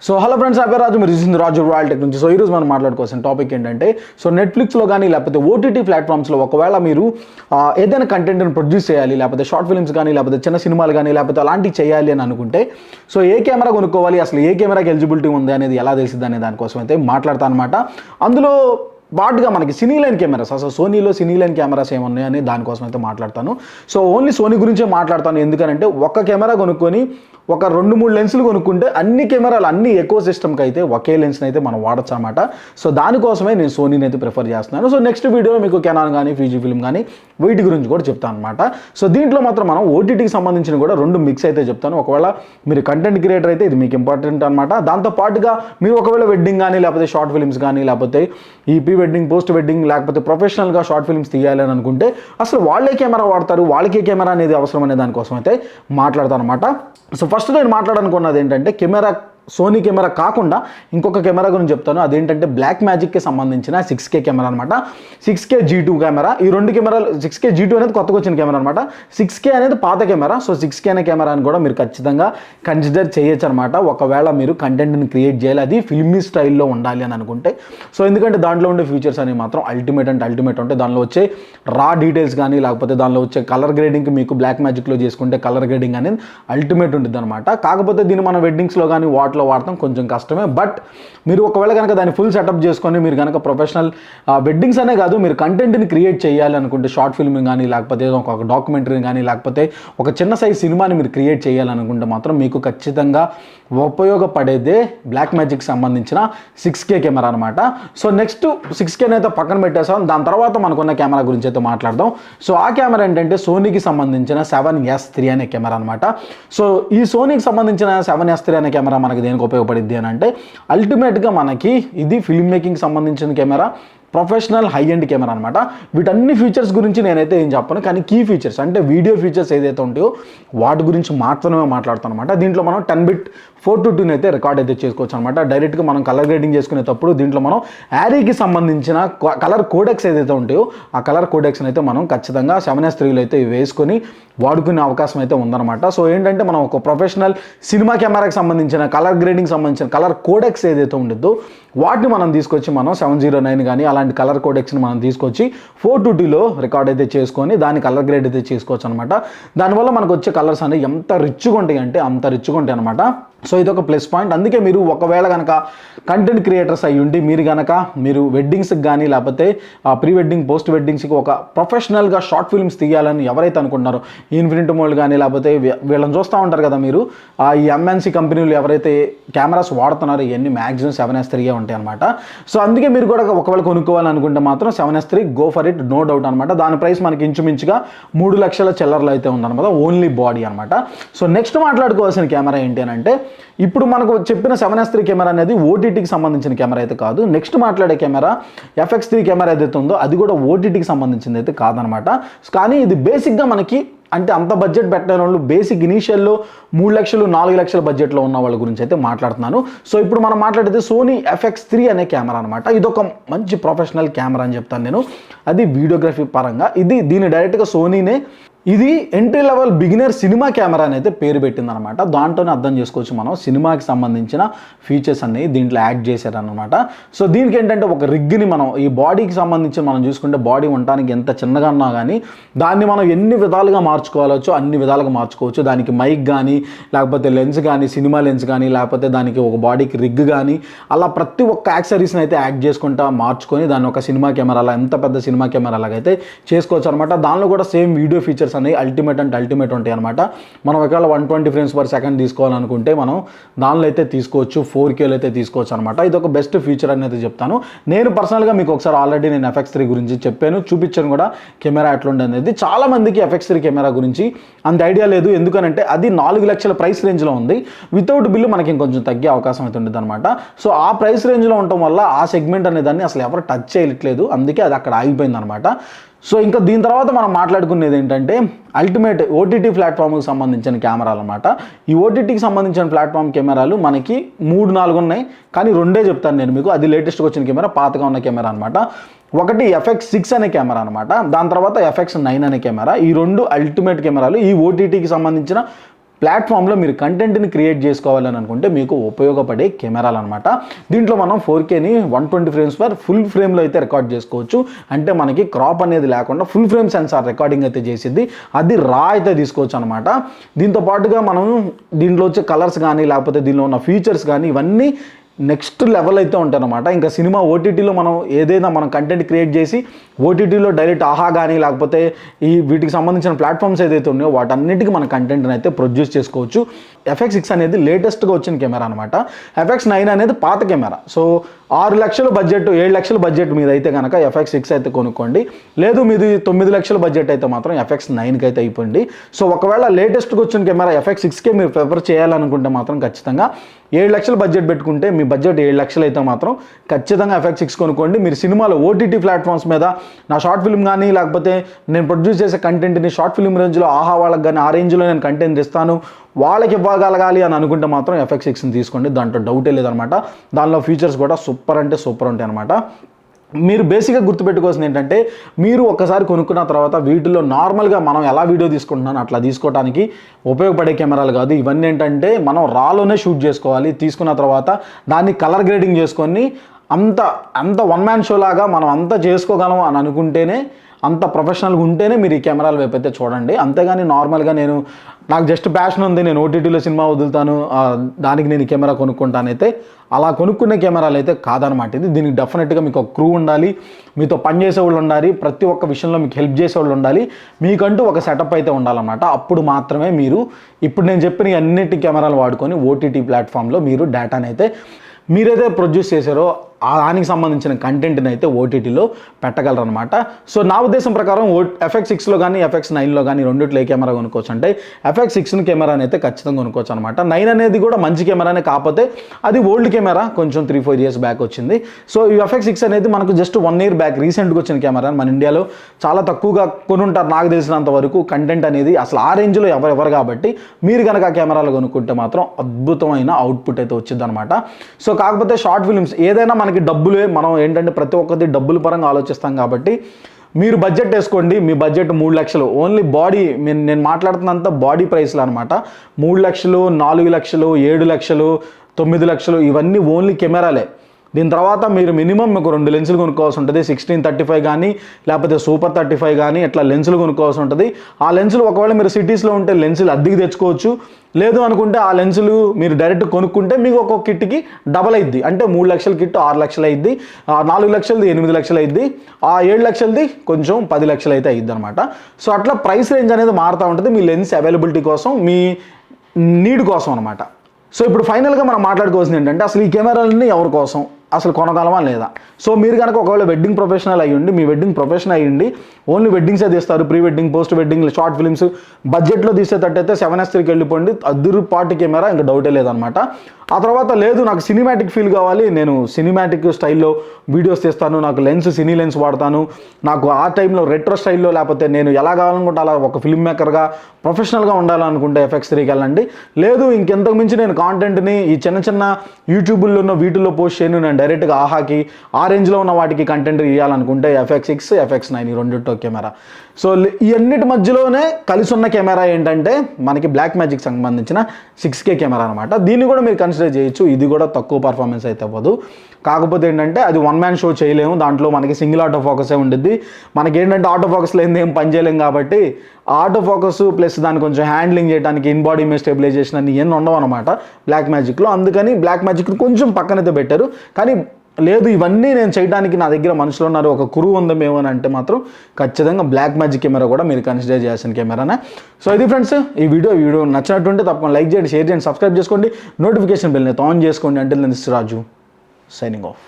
So hello friends, నా పేరు రాజు, మీరు చూసింది రాజు రాయల్ టెక్ నుంచి. సో ఈరోజు మనం మాట్లాడుకోవాల్సిన టాపిక్ ఏంటంటే, సో నెట్ఫ్లిక్స్లో కానీ లేకపోతే ఓటీటీ ప్లాట్ఫామ్స్లో ఒకవేళ మీరు ఏదైనా కంటెంట్ని ప్రొడ్యూస్ చేయాలి, లేకపోతే షార్ట్ ఫిల్మ్స్ కానీ లేకపోతే చిన్న సినిమాలు కానీ లేకపోతే అలాంటివి చేయాలి అని అనుకుంటే, సో ఏ కెమెరా కొనుక్కోవాలి, అసలు ఏ కెమెరాకి ఎలిజిబిలిటీ ఉంది అనేది ఎలా తెలిసింది అనే దానికోసం అయితే మాట్లాడతాను అనమాట. అందులో పాటుగా మనకి సినీ లైన్ కెమెరాస్, అసలు సోనీలో సినీ లైన్ కెమెరాస్ ఏమున్నాయని దానికోసం అయితే మాట్లాడతాను. సో ఓన్లీ సోనీ గురించే మాట్లాడతాను. ఎందుకంటే ఒక్క కెమెరా కొనుక్కొని ఒక 2-3 లెన్సులు కొనుక్కుంటే అన్ని కెమెరాలు అన్ని ఎకో సిస్టమ్కి అయితే ఒకే లెన్స్ని అయితే మనం వాడచ్చు అనమాట. సో దానికోసమే నేను సోనీని అయితే ప్రిఫర్ చేస్తున్నాను. సో నెక్స్ట్ వీడియోలో మీకు కెనాన్ కానీ ఫీజీ ఫిల్మ్ కానీ వీటి గురించి కూడా చెప్తాను అనమాట. సో దీంట్లో మాత్రం మనం ఓటీటీకి సంబంధించిన కూడా 2 మిక్స్ అయితే చెప్తాను. ఒకవేళ మీరు కంటెంట్ క్రియేటర్ అయితే ఇది మీకు ఇంపార్టెంట్ అనమాట. దాంతోపాటుగా మీరు ఒకవేళ వెడ్డింగ్ కానీ లేకపోతే షార్ట్ ఫిల్మ్స్ కానీ లేకపోతే ఈ ప్రీ వెడ్డింగ్, పోస్ట్ వెడ్డింగ్ లేకపోతే ప్రొఫెషనల్గా షార్ట్ ఫిల్మ్స్ తీయాలి అని అనుకుంటే అసలు వాళ్ళే కెమెరా వాడతారు, వాళ్ళకే కెమెరా అనేది అవసరం అనే దానికోసం అయితే మాట్లాడతాను అనమాట. సో ఫస్ట్ నేను మాట్లాడాలనుకున్నది ఏంటంటే, కెమెరా సోనీ కెమెరా కాకుండా ఇంకొక కెమెరా గురించి చెప్తాను. అదేంటంటే బ్లాక్ మ్యాజిక్కి సంబంధించిన 6K కెమెరా అనమాట. 6K G2 camera. ఈ 2 కెమెరాలు, 6K G2 అనేది కొత్తగా వచ్చిన కెమెరా అనమాట. 6K అనేది పాత కెమెరా. సో 6K అనే కెమెరాని కూడా మీరు ఖచ్చితంగా కన్సిడర్ చేయొచ్చు అనమాట. ఒకవేళ మీరు కంటెంట్ని క్రియేట్ చేయాలి, అది ఫిల్మీ స్టైల్లో ఉండాలి అని అనుకుంటే. సో ఎందుకంటే దాంట్లో ఉండే ఫీచర్స్ అనేవి మాత్రం అల్టిమేట్ ఉంటాయి. దానిలో వచ్చే రా డీటెయిల్స్ కానీ లేకపోతే దానిలో వచ్చే కలర్ గ్రేడింగ్కి మీకు బ్లాక్ మ్యాజిక్లో చేసుకుంటే కలర్ గ్రేడింగ్ అనేది అల్టిమేట్ ఉంటుంది అనమాట. కాకపోతే దీన్ని మనం వెడ్డింగ్స్లో కానీ వాడతాం కొంచెం కష్టమే. బట్ మీరు ఒకవేళ కనుక దాన్ని ఫుల్ సెటప్ చేసుకొని మీరు కనుక ప్రొఫెషనల్ వెడ్డింగ్స్ అనే కాదు, మీరు కంటెంట్ని క్రియేట్ చేయాలి అనుకుంటే షార్ట్ ఫిల్మ్ కానీ లేకపోతే ఒక డాక్యుమెంటరీ కానీ లేకపోతే ఒక చిన్న సైజ్ సినిమాని మీరు క్రియేట్ చేయాలనుకుంటే మాత్రం మీకు ఖచ్చితంగా ఉపయోగపడేదే బ్లాక్ మ్యాజిక్ సంబంధించిన 6K కెమెరా అనమాట. సో నెక్స్ట్ 6K అయితే పక్కన పెట్టేసాం. దాని తర్వాత మనకున్న కెమెరా గురించి అయితే మాట్లాడదాం. సో ఆ కెమెరా ఏంటంటే సోనీకి సంబంధించిన 7S3 అనే కెమెరా అనమాట. సో ఈ సోనీకి సంబంధించిన 7S3 అనే కెమెరా మనకి దేనికి ఉపయోగపడిద్ది అని అంటే, అల్టిమేట్గా మనకి ఇది ఫిల్మ్ మేకింగ్ సంబంధించిన camera, professional high end camera అనమాట. వీటన్ని ఫీచర్స్ గురించి నేనైతే ఏం చెప్పను, కానీ కీ ఫీచర్స్ అంటే వీడియో ఫీచర్స్ ఏదైతే ఉంటాయో వాటి గురించి మాత్రమే మాట్లాడతాను అనమాట. దీంట్లో మనం 10-bit 4:2 అయితే రికార్డ్ అయితే చేసుకోవచ్చు అనమాట. డైరెక్ట్గా మనం కలర్ గ్రేడింగ్ చేసుకునేటప్పుడు దీంట్లో మనం యారీకి సంబంధించిన కలర్ కోడెక్స్ ఏదైతే ఉంటాయో ఆ కలర్ కోడెక్స్ని అయితే మనం ఖచ్చితంగా 7S3లో అయితే వేసుకొని వాడుకునే అవకాశం అయితే ఉందన్నమాట. సో ఏంటంటే మనం ఒక ప్రొఫెషనల్ సినిమా కెమెరాకి సంబంధించిన కలర్ గ్రేడింగ్ సంబంధించిన కలర్ కోడెక్స్ ఏదైతే ఉంటుందో వాటిని మనం తీసుకొచ్చి మనం 709 కానీ అలాంటి కలర్ కోడెక్స్ని మనం తీసుకొచ్చి 4:2లో రికార్డ్ అయితే చేసుకొని దాన్ని కలర్ గ్రేడ్ అయితే చేసుకోవచ్చు అనమాట. దానివల్ల మనకు వచ్చే కలర్స్ అనేవి ఎంత రిచ్గా ఉంటాయి అంటే అంత రిచ్గా ఉంటాయి అనమాట. సో ఇది ఒక ప్లస్ పాయింట్. అందుకే మీరు ఒకవేళ కనుక కంటెంట్ క్రియేటర్స్ అయ్యి ఉండి మీరు వెడ్డింగ్స్కి కానీ లేకపోతే ప్రీ వెడ్డింగ్, పోస్ట్ వెడ్డింగ్స్కి ఒక ప్రొఫెషనల్గా షార్ట్ ఫిల్మ్స్ తీయాలని ఎవరైతే అనుకుంటున్నారో, ఇన్ఫినిటీ మోల్డ్ కానీ లేకపోతే వీళ్ళని చూస్తూ ఉంటారు కదా మీరు, ఈ MNC కంపెనీలు ఎవరైతే కెమెరాస్ వాడుతున్నారో ఇవన్నీ మ్యాక్సిమం 7S3 ఉంటాయి అనమాట. సో అందుకే మీరు కూడా ఒకవేళ కొనుక్కోవాలనుకుంటే మాత్రం 7S3 go for it, no doubt అనమాట. దాని ప్రైస్ మనకి ఇంచుమించుగా 3 లక్షల చిల్లర్లు అయితే ఉందన్నమాట, ఓన్లీ బాడీ అనమాట. సో నెక్స్ట్ మాట్లాడుకోవాల్సిన కెమెరా ఏంటి అని అంటే, ఇప్పుడు మనకు చెప్పిన 7S3 కెమెరా అనేది ఓటీటీకి సంబంధించిన కెమెరా అయితే కాదు. నెక్స్ట్ మాట్లాడే కెమెరా FX3 కెమెరా ఏదైతే ఉందో అది కూడా ఓటీటీకి సంబంధించింది అయితే కాదనమాట. కానీ ఇది బేసిక్గా మనకి అంటే అంత బడ్జెట్ పెట్టలేని వాళ్ళు, బేసిక్ ఇనీషియల్లో 3 లక్షలు 4 లక్షల బడ్జెట్లో ఉన్న వాళ్ళ గురించి అయితే మాట్లాడుతున్నాను. సో ఇప్పుడు మనం మాట్లాడితే సోనీ FX3 అనే కెమెరా అనమాట. ఇది ఒక మంచి ప్రొఫెషనల్ కెమెరా అని చెప్తాను నేను, అది వీడియోగ్రఫీ పరంగా. దీన్ని డైరెక్ట్గా సోనీనే ఇది entry level beginner cinema camera అని అయితే పేరు పెట్టిందనమాట. దాంట్లోనే అర్థం చేసుకోవచ్చు మనం సినిమాకి సంబంధించిన ఫీచర్స్ అన్ని దీంట్లో యాడ్ చేశారనమాట. సో దీనికి ఏంటంటే ఒక రిగ్ని మనం ఈ బాడీకి సంబంధించి మనం చూసుకుంటే బాడీ ఉండడానికి ఎంత చిన్నగా ఉన్నా కానీ దాన్ని మనం ఎన్ని విధాలుగా మార్చుకోవాలచ్చో అన్ని విధాలుగా మార్చుకోవచ్చు. దానికి మైక్ కానీ లేకపోతే లెన్స్ కానీ, సినిమా లెన్స్ కానీ లేకపోతే దానికి ఒక బాడీకి రిగ్ కానీ అలా ప్రతి ఒక్క యాక్సరీస్ని అయితే యాడ్ చేసుకుంటా మార్చుకొని దాన్ని ఒక సినిమా కెమెరాలా, ఎంత పెద్ద సినిమా కెమెరాలాగా అయితే చేసుకోవచ్చు అనమాట. దానిలో కూడా సేమ్ వీడియో ఫీచర్స్ అనేవి అల్టిమేట్ ఉంటాయి అనమాట. మనం ఒకవేళ 120 frames per second తీసుకోవాలనుకుంటే మనం దానిలో అయితే తీసుకోవచ్చు, 4Kలో అయితే తీసుకోవచ్చు అనమాట. ఇది ఒక బెస్ట్ ఫీచర్ అనేది చెప్తాను. నేను పర్సనల్గా మీకు ఒకసారి ఆల్రెడీ నేను FX3 గురించి చెప్పాను, చూపించాను కూడా కెమెరా ఎట్లుండే అనేది. చాలా మందికి FX3 కెమెరా గురించి అంత ఐడియా లేదు. ఎందుకనంటే అది 4 లక్షల ప్రైస్ రేంజ్లో ఉంది. వితౌట్ బిల్లు మనకి ఇంకొంచెం తగ్గే అవకాశం అయితే ఉంటుంది అనమాట. సో ఆ ప్రైస్ రేంజ్లో ఉండటం వల్ల ఆ సెగ్మెంట్ అనే దాన్ని అసలు ఎవరు టచ్ చేయట్లేదు, అందుకే అది అక్కడ ఆగిపోయింది అనమాట. సో ఇంకా దీని తర్వాత మనం మాట్లాడుకునేది ఏంటంటే అల్టిమేట్ ఓటీటీ ప్లాట్ఫామ్కి సంబంధించిన కెమెరాలు అనమాట. ఈ ఓటీటీకి సంబంధించిన ప్లాట్ఫామ్ కెమెరాలు మనకి 3-4 ఉన్నాయి, కానీ 2 చెప్తాను నేను మీకు. అది లేటెస్ట్గా వచ్చిన కెమెరా, పాతగా ఉన్న కెమెరా అనమాట. ఒకటి FX6 అనే కెమెరా అనమాట, దాని తర్వాత FX9 అనే కెమెరా. ఈ 2 అల్టిమేట్ కెమెరాలు ఈ ఓటీటీకి సంబంధించిన ప్లాట్ఫామ్లో మీరు కంటెంట్ని క్రియేట్ చేసుకోవాలని అనుకుంటే మీకు ఉపయోగపడే కెమెరాలు అనమాట. దీంట్లో మనం 4Kని 120 frames పర్ ఫుల్ ఫ్రేమ్లో అయితే రికార్డ్ చేసుకోవచ్చు. అంటే మనకి క్రాప్ అనేది లేకుండా ఫుల్ ఫ్రేమ్ సెన్సార్ రికార్డింగ్ అయితే చేసిద్ది. అది రా అయితే తీసుకోవచ్చు అనమాట. దీంతో పాటుగా మనం దీంట్లో వచ్చే కలర్స్ కానీ లేకపోతే దీనిలో ఉన్న ఫీచర్స్ కానీ ఇవన్నీ నెక్స్ట్ లెవెల్ అయితే ఉంటాయి అనమాట. ఇంకా సినిమా ఓటీటీలో మనం ఏదైనా మనం కంటెంట్ క్రియేట్ చేసి ఓటీటీలో డైరెక్ట్ ఆహా కానీ లేకపోతే వీటికి సంబంధించిన ప్లాట్ఫామ్స్ ఏదైతే ఉన్నాయో వాటన్నిటికీ మన కంటెంట్ని అయితే ప్రొడ్యూస్ చేసుకోవచ్చు. FX6 అనేది లేటెస్ట్గా వచ్చిన కెమెరా అనమాట. FX9 అనేది పాత కెమెరా. సో 6 లక్షల బడ్జెట్ 7 లక్షల బడ్జెట్ మీద అయితే కనుక FX6 అయితే కొనుక్కోండి. లేదు మీది 9 లక్షల బడ్జెట్ అయితే మాత్రం FX9కి అయితే అయిపోయింది. సో ఒకవేళ లేటెస్ట్గా వచ్చిన కెమెరా FX6కే మీరు ప్రిఫర్ చేయాలనుకుంటే మాత్రం ఖచ్చితంగా 7 లక్షల బడ్జెట్ పెట్టుకుంటే మీ బడ్జెట్ 7 లక్షలు అయితే మాత్రం ఖచ్చితంగా FX6 కొనుక్కోండి. మీరు సినిమాలో ఓటీటీ ప్లాట్ఫామ్స్ మీద నా షార్ట్ ఫిల్మ్ కానీ లేకపోతే నేను ప్రొడ్యూస్ చేసే కంటెంట్ని షార్ట్ ఫిల్మ్ రేంజ్లో ఆహా వాళ్ళకి కానీ ఆ రేంజ్లో నేను కంటెంట్ ఇస్తాను వాళ్ళకి ఇవ్వగలగాలి అని అనుకుంటే మాత్రం FX6ని తీసుకోండి. దాంట్లో డౌటే లేదనమాట. దానిలో ఫీచర్స్ కూడా సూపర్ అంటే సూపర్ ఉంటాయి అనమాట. మీరు బేసిక్గా గుర్తుపెట్టుకోవాల్సింది ఏంటంటే మీరు ఒక్కసారి కొనుక్కున్న తర్వాత వీటిలో నార్మల్గా మనం ఎలా వీడియో తీసుకుంటున్నాను అట్లా తీసుకోవడానికి ఉపయోగపడే కెమెరాలు కాదు. ఇవన్నీ ఏంటంటే మనం రాలోనే షూట్ చేసుకోవాలి. తీసుకున్న తర్వాత దాన్ని కలర్ గ్రేడింగ్ చేసుకొని అంత వన్ మ్యాన్ షో లాగా మనం అంతా చేసుకోగలం అని అనుకుంటేనే అంత ప్రొఫెషనల్గా ఉంటేనే మీరు ఈ కెమెరాల వైపు అయితే చూడండి. అంతేగాని నార్మల్గా నాకు జస్ట్ ప్యాషన్ ఉంది నేను ఓటీటీలో సినిమా వదులుతాను దానికి నేను ఈ కెమెరా కొనుక్కుంటానైతే అలా కొనుక్కునే కెమెరాలు అయితే కాదనమాట. ఇది దీనికి డెఫినెట్గా మీకు ఒక క్రూ ఉండాలి, మీతో పనిచేసే వాళ్ళు ఉండాలి, ప్రతి ఒక్క విషయంలో మీకు హెల్ప్ చేసే వాళ్ళు ఉండాలి, మీకంటూ ఒక సెటప్ అయితే ఉండాలన్నమాట. అప్పుడు మాత్రమే మీరు ఇప్పుడు నేను చెప్పిన అన్నిటి కెమెరాలు వాడుకొని ఓటీటీ ప్లాట్ఫామ్లో మీరు డేటాని అయితే మీరైతే ప్రొడ్యూస్ చేశారో దానికి సంబంధించిన కంటెంట్ని అయితే ఓటీటీలో పెట్టగలరు అనమాట. సో నా ఉద్దేశం ప్రకారం FX6లో కానీ FX9లో కానీ రెండిట్లో ఏ కెమెరా కొనుక్కోవచ్చు అంటే FX6 కెమెరాని అయితే ఖచ్చితంగా కొనుక్కోవచ్చు అనమాట. 9 అనేది కూడా మంచి కెమెరానే, కాకపోతే అది ఓల్డ్ కెమెరా, కొంచెం 3-4 years బ్యాక్ వచ్చింది. సో ఈ FX6 అనేది మనకు జస్ట్ 1 year బ్యాక్ రీసెంట్గా వచ్చిన కెమెరా. మన ఇండియాలో చాలా తక్కువగా కొనుంటారు నాకు తెలిసినంత వరకు. కంటెంట్ అనేది అసలు ఆ రేంజ్లో ఎవరు కాబట్టి మీరు కనుక ఆ కెమెరాలు కొనుక్కుంటే మాత్రం అద్భుతమైన అవుట్పుట్ అయితే వచ్చింది అనమాట. సో కాకపోతే షార్ట్ ఫిల్మ్స్ ఏదైనా మనకి డబ్బులే, మనం ఏంటంటే ప్రతి ఒక్కటి డబ్బుల పరంగా ఆలోచిస్తాం కాబట్టి మీరు బడ్జెట్ వేసుకోండి. మీ బడ్జెట్ 3 లక్షలు ఓన్లీ బాడీ, నేను మాట్లాడుతున్నంత బాడీ ప్రైస్లు అనమాట. 3 లక్షలు 4 లక్షలు 7 లక్షలు 9 లక్షలు ఇవన్నీ ఓన్లీ కెమెరాలే. దీని తర్వాత మీరు మినిమం మీకు 2 లెన్సులు కొనుక్కోవాల్సి ఉంటుంది. 16-35 కానీ లేకపోతే సూపర్ 35 కానీ ఇట్లా లెన్సులు కొనుక్కోవాల్సి ఉంటుంది. ఆ లెన్సులు ఒకవేళ మీరు సిటీస్లో ఉంటే లెన్సులు అద్దెకి తెచ్చుకోవచ్చు. లేదు అనుకుంటే ఆ లెన్సులు మీరు డైరెక్ట్ కొనుక్కుంటే మీకు ఒక్కొక్క కిట్కి డబల్ అయింది. అంటే 3 లక్షల కిట్ 6 లక్షలు అయింది, 4 లక్షలది 8 లక్షలు అయింది, 7 లక్షలది కొంచెం 10 లక్షలు అయితే అయింది అనమాట. సో అట్లా ప్రైస్ రేంజ్ అనేది మారుతూ ఉంటుంది మీ లెన్స్ అవైలబిలిటీ కోసం, మీ నీడ్ కోసం అనమాట. సో ఇప్పుడు ఫైనల్గా మనం మాట్లాడుకోవాల్సింది ఏంటంటే అసలు ఈ కెమెరాలన్నీ ఎవరి కోసం, అసలు కొనగలమా లేదా? సో మీరు కనుక ఒకవేళ వెడ్డింగ్ ప్రొఫెషనల్ అయ్యండి, మీ వెడ్డింగ్ ప్రొఫెషన్ అయ్యండి, ఓన్లీ వెడ్డింగ్సే తీస్తారు, pre wedding post wedding short films బడ్జెట్లో తీసేటట్టయితే 7S3కి వెళ్ళిపోండి. అదురుపాటి కెమెరా, ఇంకా డౌటే లేదనమాట. ఆ తర్వాత లేదు నాకు సినిమాటిక్ ఫీల్ కావాలి, నేను సినిమాటిక్ స్టైల్లో వీడియోస్ తీస్తాను, నాకు లెన్స్ సినీ లెన్స్ వాడతాను, నాకు ఆ టైంలో రెట్రో స్టైల్లో లేకపోతే నేను ఎలా కావాలనుకుంటే అలా ఒక ఫిల్మ్ మేకర్గా ప్రొఫెషనల్గా ఉండాలనుకుంటే FX3కి వెళ్ళండి. లేదు ఇంకెంతకు మించి నేను కాంటెంట్ని ఈ చిన్న యూట్యూబ్లో ఉన్న వీటిల్లో పోస్ట్ చేయను, నేను డైరెక్ట్గా ఆహాకి ఆ రేంజ్లో ఉన్న వాటికి కంటెంట్ ఇవ్వాలనుకుంటే FX6 FX9 ఈ రెండిట్లో కెమెరా. సో ఈ అన్నిటి మధ్యలోనే కలిసి ఉన్న కెమెరా ఏంటంటే మనకి బ్లాక్ మ్యాజిక్ సంబంధించిన 6K కెమెరా అనమాట. దీన్ని కూడా మీరు కన్సిడర్ చేయొచ్చు. ఇది కూడా తక్కువ పర్ఫార్మెన్స్ అయితే అవ్వదు. కాకపోతే ఏంటంటే అది వన్ మ్యాన్ షో చేయలేము, దాంట్లో మనకి సింగిల్ ఆటో ఫోకసే ఉండిద్ది. మనకి ఏంటంటే ఆటో ఫోకస్ లేని ఏం పని చేయలేము కాబట్టి ఆటో ఫోకస్ ప్లస్ దాన్ని కొంచెం హ్యాండ్లింగ్ చేయడానికి ఇన్ బాడీ ఇమేజ్ స్టెబిలైజేషన్ అని ఏం ఉండవు అనమాట బ్లాక్ మ్యాజిక్లో. అందుకని బ్లాక్ మ్యాజిక్ కొంచెం పక్కనైతే పెట్టారు. కానీ లేదు ఇవన్నీ నేను చేయడానికి నా దగ్గర మనుషులు ఉన్నారు, ఒక కురువు ఉందేమో అని అంటే మాత్రం ఖచ్చితంగా బ్లాక్ మ్యాజిక్ కెమెరా కూడా మీరు కన్సిడర్ చేయాల్సిన కెమెరానే. సో ఇది ఫ్రెండ్స్ ఈ వీడియో నచ్చినట్టుంటే తప్పకుండా లైక్ చేయండి, షేర్ చేయండి, సబ్స్క్రైబ్ చేసుకోండి, నోటిఫికేషన్ బెల్ని ఆన్ చేసుకోండి. అంటే నేను రాజు సైనింగ్ ఆఫ్.